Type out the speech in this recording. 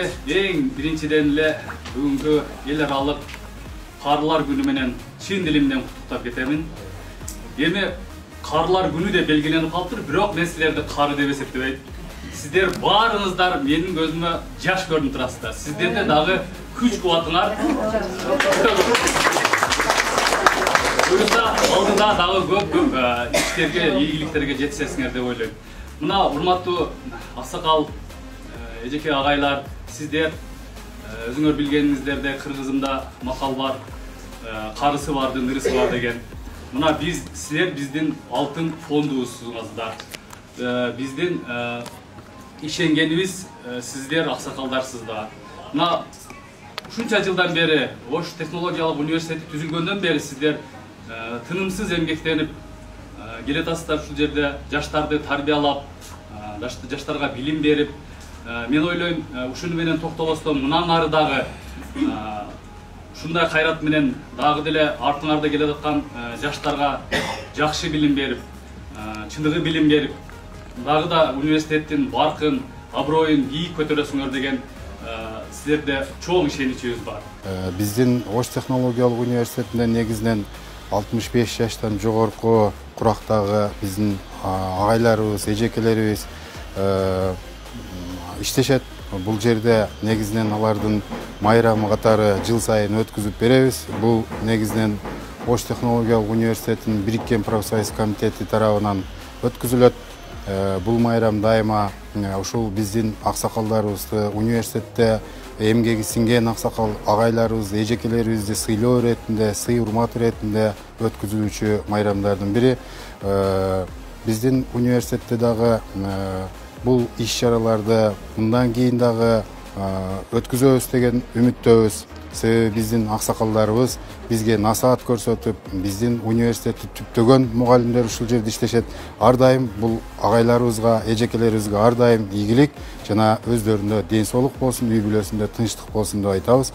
Сіздерге ең біріншіден эле бүгүнкү эл аралык Карылар күнү менен чын дилимден куттуктап кетемин. Эми Карылар күнү деп белгиленип калыптыр, бирок мен силерди кары деп эсептебейм. Сиздер баарыңыздар менин көзүмө жаш көрүнүп турасыздар. Сиздерде дагы күч кубатыңар. Буюрса алдыда дагы көп иштерге, ийгиликтерге жетишесиңер деп ойлойм. Мына урматтуу аксакал, эжеке агайлар, сиздер өзүңөр билгениңиздерде Кыргызымда макал бар, карысы бардын, ырысы бар деген. Мына силер биздин алтын фондубузсуңуздар. Биздин ишенгенибиз сиздер аксакалдарсыздар. Мына ушунча жылдан бери Ош технологиялык университети түзүлгөндөн бери сиздер тынымсыз эмгектенип келатасыздар ушул жерде, жаштарды тарбиялап, жаштарга билим берип. Мен ойлойм, ушуну менен токтолостон мындан ары дагы ушундай кайрат менен дагы деле артыңарда келе жаткан жаштарга жакшы билим берип, чындыгы билим берип, дагы да университеттин баркын, аброюн бийик көтөрөсүңөр деген силерде чоң ишеничибиз бар. Биздин Ош технологиялык университетинде негизинен 65 жаштан жогорку курактагы биздин агайларыбыз, эжекелерибиз иштешет. Бул жерде негизинен алардын майрамы катары жыл сайын өткүзүп беребиз. Бул негизинен Ош технологиялык университетинин бириккен профсоюз комитети тарабынан өткүзүлөт. Бул майрам дайыма ушул биздин аксакалдарыбызды, университетте эмгеги сиңген аксакал агайларыбызды, эжекелерибизди сыйлоо иретинде, сый урмат иретинде өткүзүлүүчү майрамдардын бири. Биздин университетте дагы бул иш-чараларды мындан кийин дагы өткүзөбүз деген үмүттөбүз. Себеби биздин аксакалдарыбыз бизге насаат көрсөтүп, биздин университетти түптөгөн мугалимдер ушул жерде иштешет. Ар дайым бул агайларыбызга, эжекелерибизге ар дайым ийгилик жана өздөрүндө ден соолук болсун, үй бүлөсүндө тынчтык болсун деп айтабыз.